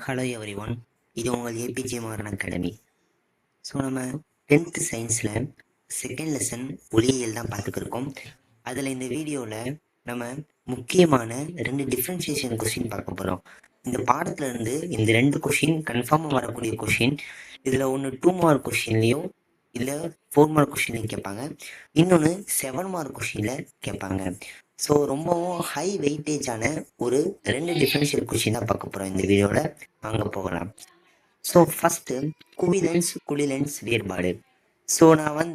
Hello every one, இது உங்கள் APJ Maran academy. So நம்ம 10th சயின்ஸில் செகண்ட் லெசன் ஒளியியல் தான் பார்த்துக்கிருக்கோம். அதில் இந்த வீடியோவில் நம்ம முக்கியமான 2 டிஃப்ரென்ஷியேஷன் கொஷின் பார்க்க போகிறோம். இந்த பாடத்தில் இருந்து இந்த 2 கொஷின் கன்ஃபார்மாக வரக்கூடிய கொஷின். இதில் ஒன்று 2 மார்க் கொஷின்லேயும் இல்லை 4 மார்க் கொஷின்லையும் கேட்பாங்க, இன்னொன்று 7 மார்க் கொஷினில் கேட்பாங்க. ஸோ ரொம்பவும் ஹை வெயிட்டேஜான ஒரு 2 டிஃபரன்ஷியல் கொஷின் தான் பார்க்க போகிறோம் இந்த வீடியோவில். அங்கே போகலாம். ஸோ ஃபஸ்ட்டு குவிலென்ஸ் வேறுபாடு. ஸோ நான்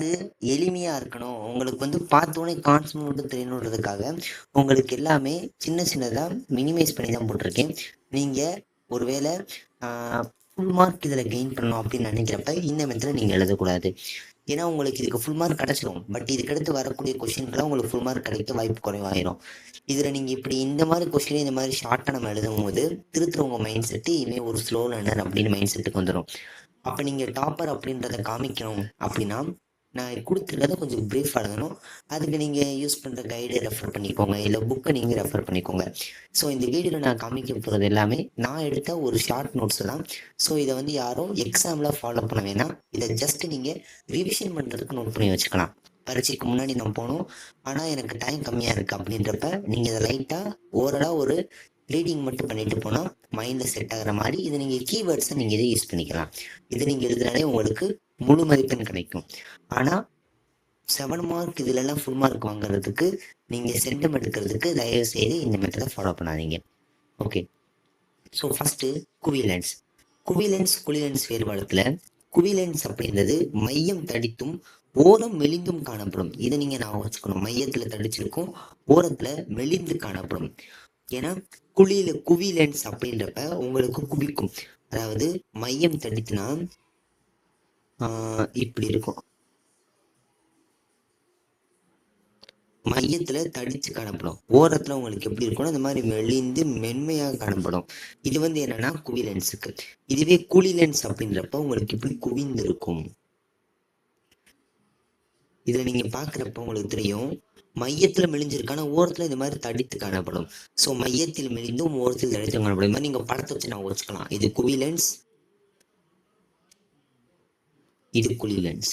எளிமையாக இருக்கணும், உங்களுக்கு பார்த்தோன்னே கான்செப்ட் மட்டும் தெரியணுன்றதுக்காக உங்களுக்கு எல்லாமே சின்னதாக மினிமைஸ் பண்ணி தான் போட்டிருக்கேன். நீங்கள் ஒருவேளை ஃபுல் மார்க் இதில் கெயின் பண்ணணும் அப்படின்னு நினைக்கிறப்ப இந்த மெத்தடில் நீங்கள் எழுதக்கூடாது. ஏன்னா உங்களுக்கு இதுக்கு ஃபுல் மார்க் கிடச்சிடும், பட் இதுக்கடுத்து வரக்கூடிய கொஷின்கெல்லாம் உங்களுக்கு ஃபுல் மார்க் கிடைக்க வாய்ப்பு குறைவாயிரும். இதில் நீங்கள் இப்படி இந்த மாதிரி கொஸ்டின் இந்த மாதிரி ஷார்ட்டாக நம்ம எழுதும் போது திருத்துறவங்க மைண்ட் செட்டு இனிமேல் ஒரு ஸ்லோ லேர்னர் அப்படின்னு மைண்ட் செட்டுக்கு வந்துடும். அப்போ நீங்கள் டாப்பர் அப்படின்றத காமிக்கணும் அப்படின்னா நான் கொடுத்துருக்கதை கொஞ்சம் ப்ரீஃப் எழுதணும். அதுக்கு நீங்கள் யூஸ் பண்ணுற கைடை ரெஃபர் பண்ணிக்கோங்க, இல்லை புக்கை நீங்கள் ரெஃபர் பண்ணிக்கோங்க. ஸோ இந்த வீடியோவில் நான் காமிக்க போகிறது எல்லாமே நான் எடுத்த ஒரு ஷார்ட் நோட்ஸ் தான். ஸோ இதை யாரும் எக்ஸாமில் ஃபாலோ பண்ண வேணாம். இதை ஜஸ்ட் நீங்கள் ரிவிஷன் பண்ணுறதுக்கு நோட் பண்ணி வச்சுக்கலாம். பரீட்சைக்கு முன்னாடி நான் போகணும், ஆனால் எனக்கு டைம் கம்மியாக இருக்குது அப்படின்றப்ப நீங்கள் இதை லைட்டாக ஓவராலாக ஒரு ரீடிங் மட்டும் பண்ணிட்டு போனால் மைண்டில் செட் ஆகிற மாதிரி இதை நீங்கள் கீவேர்ட்ஸை நீங்கள் இதை யூஸ் பண்ணிக்கலாம். இதை நீங்கள் எழுதுனாலே உங்களுக்கு முழு மதிப்பெண் கிடைக்கும். ஆனால் 7 மார்க் இதிலெல்லாம் ஃபுல் மார்க் வாங்குறதுக்கு நீங்கள் சென்டம் எடுக்கிறதுக்கு தயவு செய்து இந்த மெத்தடை ஃபாலோ பண்ணாதீங்க. ஓகே, ஸோ ஃபஸ்ட்டு குவிலென்ஸ் வேறுபாடுத்தில் குவிலென்ஸ் அப்படின்றது மையம் தடித்தும் ஓரம் மெலிந்தும் காணப்படும். இதை நீங்கள் நான் வச்சுக்கணும், மையத்தில் தடிச்சிருக்கும், ஓரத்தில் மெலிந்து காணப்படும். ஏன்னா குவிலென்ஸ் அப்படின்றப்ப உங்களுக்கு குவிக்கும், அதாவது மையம் தடித்துனா இப்படி இருக்கும், மையத்துல தடிச்சு காணப்படும். ஓரத்துல உங்களுக்கு எப்படி இருக்கும்னா இந்த மாதிரி மெலிந்து மென்மையாக காணப்படும். இது என்னன்னா குவிலென்ஸுக்கு. இதுவே குழிலென்ஸ் அப்படின்றப்ப உங்களுக்கு இப்படி குவிந்து இருக்கும். இதுல நீங்க பாக்குறப்ப உங்களுக்கு தெரியும் மையத்துல மெலிஞ்சிருக்கான ஓரத்துல இந்த மாதிரி தடித்து காணப்படும். ஸோ மையத்தில் மெலிந்தும் ஓரத்தில் தடித்து காணப்படும். இந்த மாதிரி நீங்க படத்தை வச்சு நான் வச்சுக்கலாம். இது குவிலென்ஸ், இது குழிலென்ஸ்.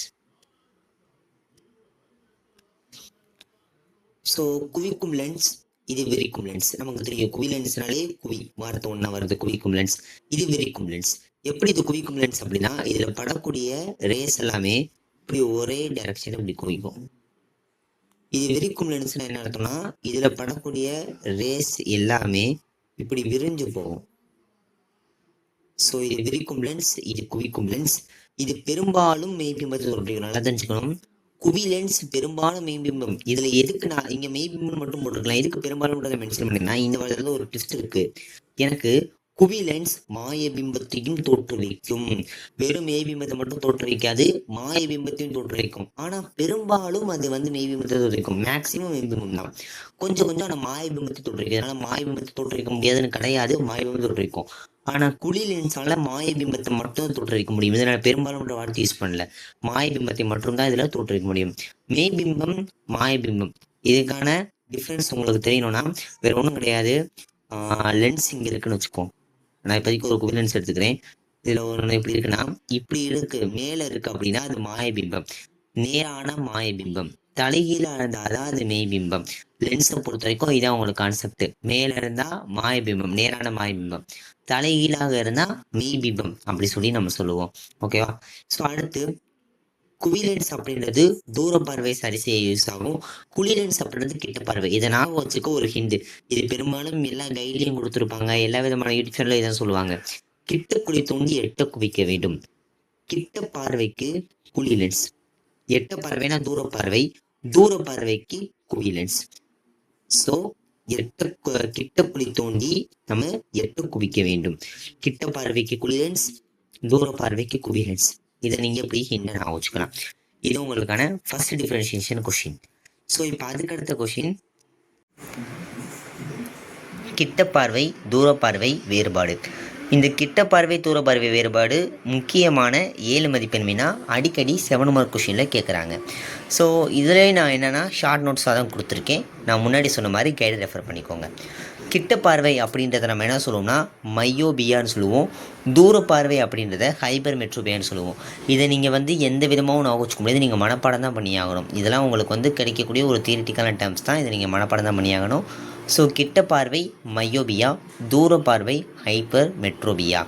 ஸோ குவிக்கும் லென்ஸ், இது விரிக்கும் லென்ஸ். நமக்கு தெரியும் குவிலென்ஸ்னாலே குவி வார்த்தை ஒன்றா வருது, குவிக்கும் லென்ஸ். இது விரிக்கும் லென்ஸ். எப்படி இது குவிக்கும் லென்ஸ் அப்படின்னா இதில் படக்கூடிய ரேஸ் எல்லாமே இப்படி ஒரே டைரக்ஷன் இப்படி குவிக்கும். இது விரிக்கும் லென்ஸ்னா என்ன அர்த்தம்னா இதில் படக்கூடிய ரேஸ் எல்லாமே இப்படி விரிஞ்சு போகும். ஸோ இது விரிக்கும் லென்ஸ், இது குவிக்கும் லென்ஸ். இது பெரும்பாலும் மெய்பிம்பத்தை சொல்றீங்க, நல்லா தெரிஞ்சுக்கணும். குவிலென்ஸ் பெரும்பாலும் மெய்பிம்பம். இதுல எதுக்கு நான் இங்க மெய்பிம்பம் மட்டும் போட்டுருக்கலாம், எதுக்கு பெரும்பாலும் மென்ஷன் பண்ணிருந்தா இந்த வருடத்துல ஒரு ட்விஸ்ட் இருக்கு. எனக்கு குவிலென்ஸ் மாயபிம்பத்தையும் தோற்றுவிக்கும், வெறும் மெய்பிம்பத்தை மட்டும் தோற்றுவிக்காது, மாயபிம்பத்தையும் தோற்றுவிக்கும். ஆனா பெரும்பாலும் அது மெய்பிம்பத்தை தோற்றுவிக்கும். மேக்சிமம் மெய்பிம்பம் தான், கொஞ்சம் ஆனா மாயபிம்பத்தை தோற்றுவிக்கும். அதனால மாயபிம்பத்தை தோற்றுவிக்க முடியாதுன்னு கிடையாது, மாயபிம்பத்தை தோற்றுவிக்கும். ஆனா குழிலென்ஸால மாயபிம்பத்தை மட்டும் தோற்றுவிக்க முடியும். இதை நான் பெரும்பாலும் வார்த்தை யூஸ் பண்ணல, மாயபிம்பத்தை மட்டும்தான் இதுல தோற்றுவிக்க முடியும். மெய்பிம்பம், மாயபிம்பம், இதுக்கான டிஃபரன்ஸ் உங்களுக்கு தெரியணும்னா வேற ஒன்றும் கிடையாது. லென்ஸ் இங்க இருக்குன்னு வச்சுக்கோ. நான் இப்போதைக்கு ஒரு குவிலென்ஸ் எடுத்துக்கிறேன். இதுல ஒன்று எப்படி இருக்குன்னா இப்படி இருக்கு, மேல இருக்கு அப்படின்னா அது மாயபிம்பம், நேரான மாயபிம்பம். தலைகீழ இருந்தாதான் அது மெய்பிம்பம். லென்ஸை பொறுத்த வரைக்கும் இதான் உங்களுக்கு கான்செப்ட். மேல இருந்தா மாயபிம்பம், நேரான மாயபிம்பம். தலைகீழாக இருந்தா மெய்பிம்பம் அப்படி சொல்லி நம்ம சொல்லுவோம். ஓகேவா? ஸோ அடுத்து குவிலென்ஸ் அப்படின்றது தூர பார்வை சரி செய்ய யூஸ் ஆகும். குழிலென்ஸ் அப்படின்றது கிட்ட பார்வை. இதை ஞாபகம் வச்சுக்க ஒரு ஹிண்ட். இது பெரும்பாலும் எல்லா கைட்லையும் கொடுத்துருப்பாங்க, எல்லா விதமான யூடியூப் சேனல்ல இதான் சொல்லுவாங்க. கிட்ட குழி தோண்டி எட்ட குவிக்க வேண்டும். கிட்ட பார்வைக்கு குழிலென்ஸ், எட்ட பார்வைனா தூர பார்வை, தூர பார்வைக்கு குவிலென்ஸ். ஸோ கிட்ட குழி தோண்டி நம்ம எட்ட குவிக்க வேண்டும். கிட்ட பார்வைக்கு குழிலென்ஸ், தூர பார்வைக்கு குவிலென்ஸ். இதை நீங்க எப்படி ஹிண்ட் நான் வச்சுக்கலாம். இது உங்களுக்கான ஃபர்ஸ்ட் டிஃபரன்ஷியேஷன் கொஸ்டின். ஸோ இப்போ அதுக்கடுத்த கொஸ்டின், கிட்ட பார்வை தூர பார்வை வேறுபாடு. இந்த கிட்ட பார்வை தூர பார்வை வேறுபாடு முக்கியமான 7 மதிப்பெண் வினா அடிக்கடி 7 மார்க் கொஷினில் கேட்குறாங்க. ஸோ இதில் நான் என்னென்னா ஷார்ட் நோட்ஸாக தான் கொடுத்துருக்கேன். நான் முன்னாடி சொன்ன மாதிரி கைடை ரெஃபர் பண்ணிக்கோங்க. கிட்ட பார்வை அப்படின்றத நம்ம என்ன சொல்லுவோம்னா மையோபியான்னு சொல்லுவோம். தூர பார்வை அப்படின்றத ஹைப்பர் மெட்ரோபியான்னு சொல்லுவோம். இதை நீங்கள் வந்து எந்த விதமாகவும் நான் வச்சுக்க முடியாது, நீங்கள் மனப்பாடம் தான் பண்ணி ஆகணும். இதெல்லாம் உங்களுக்கு வந்து கிடைக்கக்கூடிய ஒரு தியரிட்டிக்கலான டேர்ம்ஸ் தான், இதை நீங்கள் மனப்பாடம் தான் பண்ணி ஆகணும். ஸோ கிட்ட பார்வை மையோபியா, தூர பார்வை ஹைப்பர் மெட்ரோபியா.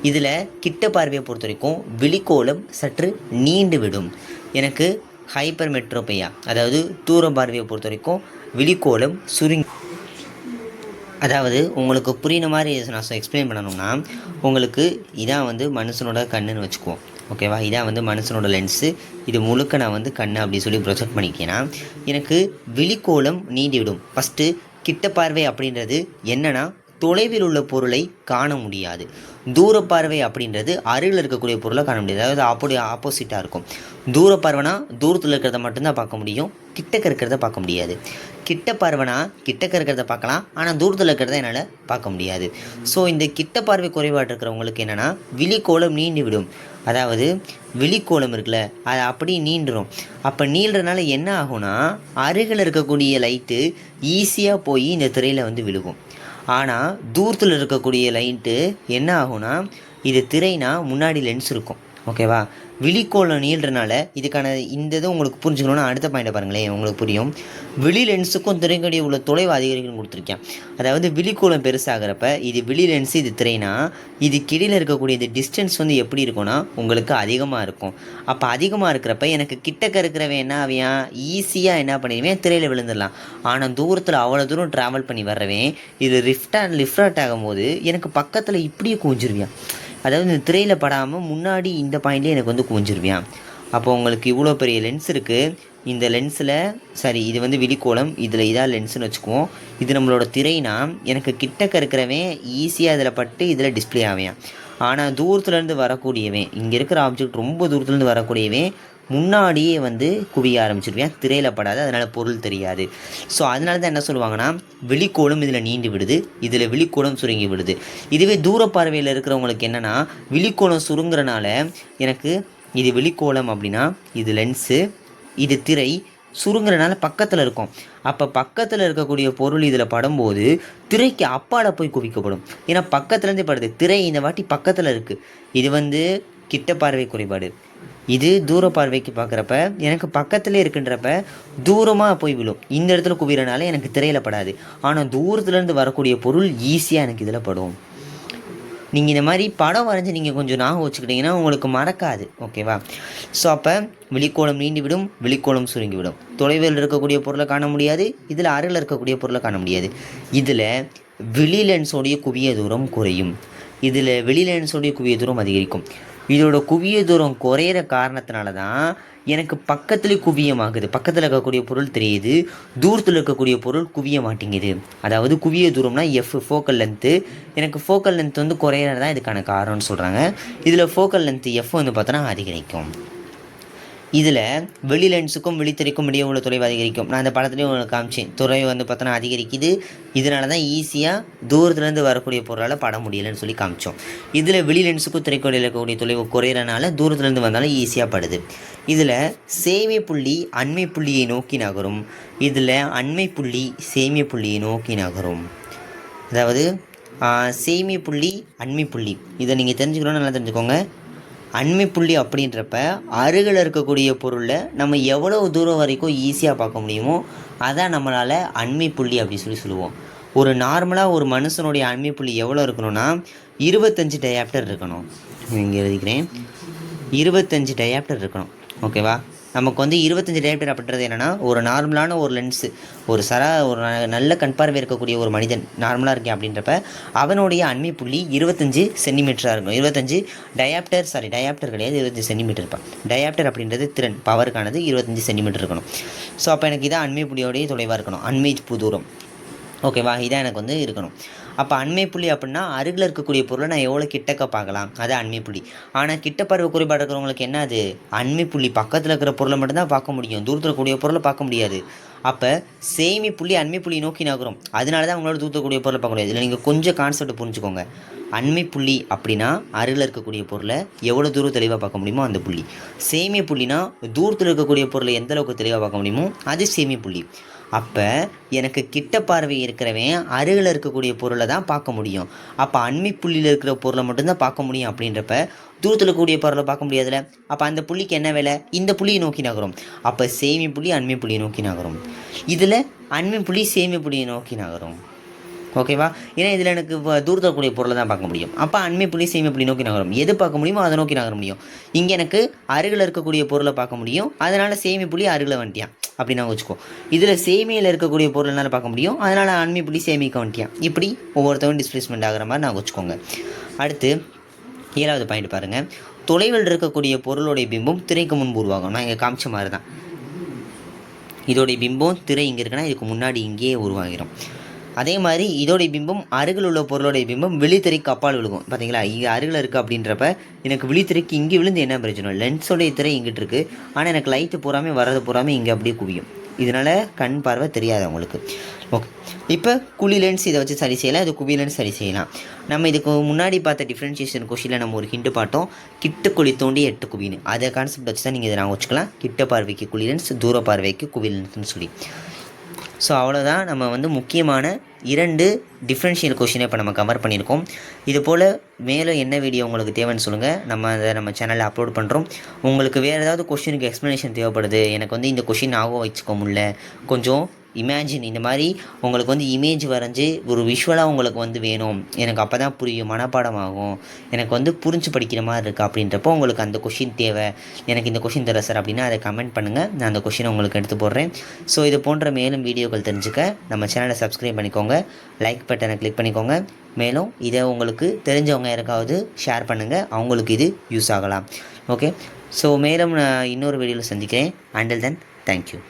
இதில் கிட்ட பார்வையை பொறுத்த வரைக்கும் விழிக்கோளம் சற்று நீண்டு விடும். எனக்கு ஹைப்பர் மெட்ரோபியா அதாவது தூர பார்வையை பொறுத்த வரைக்கும் விழிக்கோளம் சுருங்கி, அதாவது உங்களுக்கு புரியுற மாதிரி நான் எக்ஸ்பிளைன் பண்ணணும்னா, உங்களுக்கு இதான் வந்து மனுஷனோட கண்ணுன்னு வச்சுக்குவோம். ஓகேவா? இதான் வந்து மனுஷனோட லென்ஸு. இது முழுக்க நான் வந்து கண்ணு அப்படி சொல்லி ப்ரொஜெக்ட் பண்ணிக்கேன்னா எனக்கு விழிக்கோளம் நீண்டி விடும். ஃபஸ்ட்டு கிட்ட பார்வை அப்படின்றது என்னென்னா தொலைவில் உள்ள பொருளை காண முடியாது. தூர பார்வை அப்படின்றது அருகில் இருக்கக்கூடிய பொருளை காண முடியாது. அதாவது ஆப்போசிட்டாக இருக்கும். தூர பார்வைனா தூரத்தில் இருக்கிறத மட்டும்தான் பார்க்க முடியும், கிட்டக்க இருக்கிறத பார்க்க முடியாது. கிட்ட பார்வைனா கிட்டக்க இருக்கிறத பார்க்கலாம், ஆனால் தூரத்தில் இருக்கிறத என்னால் பார்க்க முடியாது. ஸோ இந்த கிட்ட பார்வை குறைபாடு இருக்கிறவங்களுக்கு என்னென்னா விழிக்கோளம் நீண்டு விடும். அதாவது விழிக்கோளம் இருக்குல்ல, அது அப்படி நீண்டுரும். அப்போ நீள்றதுனால என்ன ஆகும்னா அருகில் இருக்கக்கூடிய லைட்டு ஈஸியாக போய் இந்த திரையில் வந்து விழுகும். ஆனால் தூரத்தில் இருக்கக்கூடிய லைட்டு என்ன ஆகும்னா, இது திரைனா முன்னாடி லென்ஸ் இருக்கும். ஓகேவா? விழிக்கோளம் நீள்றனால இதுக்கான இந்த இதை உங்களுக்கு புரிஞ்சுக்கணுன்னா அடுத்த பாயிண்ட்டை பாருங்களேன், உங்களுக்கு புரியும். விழி லென்ஸுக்கும் திரைக்கடியே உள்ள தொலைவு அதிகரிக்கணும்னு கொடுத்துருக்கேன். அதாவது விழிக்கோளம் பெருசாகிறப்ப இது விழி லென்ஸு, இது திரைனா இது கீழே இருக்கக்கூடிய இந்த டிஸ்டன்ஸ் வந்து எப்படி இருக்கும்னா உங்களுக்கு அதிகமாக இருக்கும். அப்போ அதிகமாக இருக்கிறப்ப எனக்கு கிட்டக்க இருக்கிறவன் என்ன ஆவியான் ஈஸியாக என்ன பண்ணிடுவேன், திரையில் விழுந்துடலாம். ஆனால் தூரத்தில் அவ்வளோ தூரம் ட்ராவல் பண்ணி வர்றவன் இது லிஃப்ட் ஆகும்போது எனக்கு பக்கத்தில் இப்படியே குவிஞ்சிருவியான். அதாவது இந்த திரையில் படாமல் முன்னாடி இந்த பாயிண்ட்லேயே எனக்கு வந்து குவிஞ்சிருவியான். அப்போ உங்களுக்கு இவ்வளோ பெரிய லென்ஸ் இருக்குது. இந்த லென்ஸில் சரி இது வந்து விழிக்கோளம், இதில் இதாக லென்ஸுன்னு வச்சுக்குவோம். இது நம்மளோட திரைனா எனக்கு கிட்டக்க இருக்கிறவன் ஈஸியாக இதில் பட்டு இதில் டிஸ்பிளே ஆவேன். ஆனால் தூரத்துலேருந்து வரக்கூடியவன், இங்கே இருக்கிற ஆப்ஜெக்ட் ரொம்ப தூரத்துலேருந்து வரக்கூடியவன் முன்னாடியே வந்து குவிய ஆரம்பிச்சிருவேன், திரையில் படாது, அதனால் பொருள் தெரியாது. ஸோ அதனால தான் என்ன சொல்லுவாங்கன்னா விழிக்கோளம் இதில் நீண்டு விடுது, இதில் விழிக்கோளம் சுருங்கி விடுது. இதுவே தூர பார்வையில் இருக்கிறவங்களுக்கு என்னென்னா விழிக்கோளம் சுருங்குறனால எனக்கு இது விழிக்கோளம் அப்படின்னா இது லென்ஸு, இது திரை சுருங்குறனால பக்கத்தில் இருக்கும். அப்போ பக்கத்தில் இருக்கக்கூடிய பொருள் இதில் படும்போது திரைக்கு அப்பால் போய் குவிக்கப்படும். ஏன்னா பக்கத்துலேருந்தே படுது, திரை இந்த வாட்டி பக்கத்தில் இருக்குது. இது வந்து கிட்ட பார்வை குறைபாடு. இது தூர பார்வைக்கு பார்க்குறப்ப எனக்கு பக்கத்துலேயே இருக்குன்றப்ப தூரமாக போய் விழும். இந்த இடத்துல குவிறனால எனக்கு திரையில் படாது. ஆனால் தூரத்துலேருந்து வரக்கூடிய பொருள் ஈஸியாக எனக்கு இதில் படும். நீங்கள் இந்த மாதிரி படம் வரைஞ்சி நீங்கள் கொஞ்சம் ஞாபகம் வச்சுக்கிட்டிங்கன்னா உங்களுக்கு மறக்காது. ஓகேவா? ஸோ அப்போ விழிக்கோளம் நீண்டு விடும், விழிக்கோளம் சுருங்கி விடும். தொலைவில் இருக்கக்கூடிய பொருளை காண முடியாது, இதில் அருகில் இருக்கக்கூடிய பொருளை காண முடியாது. இதில் வெளி லென்ஸோடைய குவிய தூரம் குறையும், இதில் வெளி லென்ஸோடைய குவிய தூரம் அதிகரிக்கும். இதோட குவிய தூரம் குறையிற காரணத்தினால தான் எனக்கு பக்கத்துலேயே குவியமாகுது. பக்கத்தில் இருக்கக்கூடிய பொருள் தெரியுது, தூரத்தில் இருக்கக்கூடிய பொருள் குவிய மாட்டேங்குது. அதாவது குவிய தூரம்னா ஃபோக்கல் லென்த்து. எனக்கு ஃபோக்கல் லென்த் வந்து குறையிறது தான் இதுக்கான காரணம்னு சொல்கிறாங்க. இதில் ஃபோக்கல் லென்த் வந்து பார்த்தோன்னா அதிகரிக்கும். இதில் வெளி லென்ஸுக்கும் வெளித்திரைக்கும் இடையே உள்ள தொலைவு அதிகரிக்கும். நான் அந்த படத்துலேயும் உங்களுக்கு காமிச்சேன், தொலைவு வந்து பார்த்தோன்னா அதிகரிக்குது. இதனால தான் ஈஸியாக தூரத்துலேருந்து வரக்கூடிய பொருளால் பட முடியலைன்னு சொல்லி காமிச்சோம். இதில் வெளி லென்ஸுக்கும் திரைக்கோடியில் இருக்கக்கூடிய தொலைவு குறையிறனால தூரத்துலேருந்து வந்தாலும் ஈஸியாக படுது. இதில் சேமிய புள்ளி அண்மை புள்ளியை நோக்கி நகரும், இதில் அண்மை புள்ளி சேமிய புள்ளியை நோக்கி நகரும். அதாவது சேமிய புள்ளி அண்மை புள்ளி இதை நீங்கள் தெரிஞ்சுக்கணும்னு நல்லா தெரிஞ்சுக்கோங்க. அண்மை புள்ளி அப்படின்றப்ப அருகில் இருக்கக்கூடிய பொருளை நம்ம எவ்வளோ தூரம் வரைக்கும் ஈஸியாக பார்க்க முடியுமோ அதான் நம்மளால் அண்மை புள்ளி அப்படி சொல்லுவோம். ஒரு நார்மலாக ஒரு மனுஷனுடைய அண்மை புள்ளி எவ்வளோ இருக்கணும்னா 25 டயாப்டர் இருக்கணும். இங்கே எழுதிக்கிறேன், 25 டயாப்டர் இருக்கணும். ஓகேவா? நமக்கு வந்து 25 டயாப்டர் அப்படின்றது என்னென்னா ஒரு நார்மலான ஒரு லென்ஸு, ஒரு நல்ல கண் பார்வை இருக்கக்கூடிய ஒரு மனிதன் நார்மலாக இருக்கேன் அப்படின்றப்ப அவனுடைய அண்மை புள்ளி 25 சென்டிமீட்டராக இருக்கும். 25 டயாப்டர் கிடையாது, 25 சென்டிமீட்டர் இருப்பான். டயாப்டர் அப்படின்றது திறன், பவருக்கானது 25 சென்டிமீட்டர் இருக்கணும். ஸோ அப்போ எனக்கு இதான் அண்மை புள்ளியோடைய தொலைவாக இருக்கணும், அண்மை தூரம். ஓகேவா? இதான் எனக்கு வந்து இருக்கணும். அப்போ அண்மை புள்ளி அப்படின்னா அருகில் இருக்கக்கூடிய பொருளை நான் எவ்வளோ கிட்டக்க பார்க்கலாம், அது அண்மை புள்ளி. ஆனால் கிட்ட பார்வை குறைபாடு இருக்கிறவங்களுக்கு என்ன, அது அண்மை புள்ளி பக்கத்தில் இருக்கிற பொருளை மட்டும்தான் பார்க்க முடியும், தூரத்தில் இருக்கக்கூடிய பொருளை பார்க்க முடியாது. அப்போ சேமி புள்ளி அண்மை புள்ளி நோக்கி நகரும், அதனால தான் அவங்களோட தூரக்கூடிய பொருளை பார்க்க முடியாது. இதில் நீங்கள் கொஞ்சம் கான்செப்ட் புரிஞ்சுக்கோங்க. அண்மை புள்ளி அப்படின்னா அருகில் இருக்கக்கூடிய பொருளை எவ்வளோ தூரம் தெளிவாக பார்க்க முடியுமோ அந்த புள்ளி. சேமிய புள்ளினா தூரத்தில் இருக்கக்கூடிய பொருளை எந்த அளவுக்கு தெளிவாக பார்க்க முடியுமோ அது சேமிய புள்ளி. அப்போ எனக்கு கிட்ட பார்வை இருக்கிறவன் அருகில் இருக்கக்கூடிய பொருளை தான் பார்க்க முடியும். அப்போ அண்மை புள்ளியில் இருக்கிற பொருளை மட்டும்தான் பார்க்க முடியும். அப்படின்றப்ப தூரத்தில் கூடிய பொருளை பார்க்க முடியாதுல்ல. அப்போ அந்த புள்ளிக்கு என்ன வேலை? இந்த புள்ளியை நோக்கி நகரும். அப்போ சேமி புள்ளி அண்மை புள்ளியை நோக்கி நகரும். இதில் அண்மை புள்ளி சேமி புள்ளியை நோக்கி நகரும். ஓகேவா? ஏன்னா இதில் எனக்கு தூரத்தில் கூடிய பொருளை தான் பார்க்க முடியும். அப்போ அண்மை புள்ளி சேமி புள்ளி நோக்கி நகரும். எது பார்க்க முடியுமோ அதை நோக்கி நகர முடியும். இங்கே எனக்கு அருகில் இருக்கக்கூடிய பொருளை பார்க்க முடியும். அதனால் சேமி புள்ளி அருகில் வந்துட்டியான் அப்படின்னு நான் வச்சுக்கோ. இதில் சேமியில் இருக்கக்கூடிய பொருள்னால பார்க்க முடியும். அதனால் அண்மை புள்ளி சேமிக்க வந்துட்டியான். இப்படி ஒவ்வொருத்தவங்க டிஸ்பிளேஸ்மெண்ட் ஆகிற மாதிரி நான் வச்சுக்கோங்க. அடுத்து 7வது பாயிண்ட் பாருங்கள். தொலைவில் இருக்கக்கூடிய பொருளுடைய பிம்பம் திரைக்கு முன்பு உருவாகும். நான் இங்கே காமிச்ச மாதிரி தான். இதோடைய பிம்பம் திரை இங்கே இருக்குன்னா இதுக்கு முன்னாடி இங்கேயே உருவாகிடும். அதே மாதிரி இதோடைய பிம்பம் அருகில் உள்ள பொருளுடைய பிம்பம் விழித்திரைக்கு அப்பால் விழுகும். பார்த்தீங்களா? இங்கே அருகில் இருக்குது அப்படின்றப்ப எனக்கு விழித்திரைக்கு இங்கே விழுந்து என்ன பிரச்சனை? லென்ஸோடைய திரை இங்கிட்டு இருக்குது. ஆனால் எனக்கு லைட்டு பூராமே வர்றது பூராமே இங்கே அப்படியே குவியும். இதனால் கண் பார்வை தெரியாது அவங்களுக்கு. ஓகே, இப்போ குழி லென்ஸ் இதை வச்சு சரி செய்யலாம். இது குவி லென்ஸ் சரி செய்யலாம். நம்ம இதுக்கு முன்னாடி பார்த்த டிஃப்ரென்ஷியேஷன் கொஷினில் நம்ம ஒரு ஹிண்ட் பார்த்தோம். கிட்ட குழி தோண்டி 8 குவின்னு. அதை கான்செப்ட் வச்சு தான் நீங்கள் இதை நான் வச்சுக்கலாம். கிட்ட பார்வைக்கு குழி லென்ஸ், தூர பார்வைக்கு குவி லென்ஸ்னு சொல்லி. ஸோ அவ்வளோதான். நம்ம முக்கியமான 2 டிஃப்ரென்ஷியல் கொஷினை இப்போ நம்ம கவர் பண்ணியிருக்கோம். இது போல் மேலும் என்ன வீடியோ உங்களுக்கு தேவைன்னு சொல்லுங்கள். நம்ம சேனலில் அப்லோட் பண்ணுறோம். உங்களுக்கு வேறு ஏதாவது கொஷினுக்கு எக்ஸ்ப்ளனேஷன் தேவைப்படுது, எனக்கு இந்த கொஷின் ஞாபகம் வச்சுக்க முடியல, கொஞ்சம் இமேஜின் இந்த மாதிரி உங்களுக்கு இமேஜ் வரைஞ்சி ஒரு விஷுவலாக உங்களுக்கு வேணும், எனக்கு அப்போ தான் புரியும், மனப்பாடம் ஆகும், எனக்கு புரிஞ்சு படிக்கிற மாதிரி இருக்குது அப்படின்றப்போ உங்களுக்கு அந்த கொஷின் தேவை, எனக்கு இந்த கொஷின் தர சார் அப்படின்னா அதை கமெண்ட் பண்ணுங்கள். நான் அந்த கொஷினை உங்களுக்கு எடுத்து போடுறேன். ஸோ இது போன்ற மேலும் வீடியோக்கள் தெரிஞ்சுக்க நம்ம சேனலை சப்ஸ்கிரைப் பண்ணிக்கோங்க, லைக் பட்டனை கிளிக் பண்ணிக்கோங்க. மேலும் இதை உங்களுக்கு தெரிஞ்சவங்க யாருக்காவது ஷேர் பண்ணுங்கள், அவங்களுக்கு இது யூஸ் ஆகலாம். ஓகே, ஸோ மேலும் நான் இன்னொரு வீடியோவில் சந்திக்கிறேன். Until then, thank you.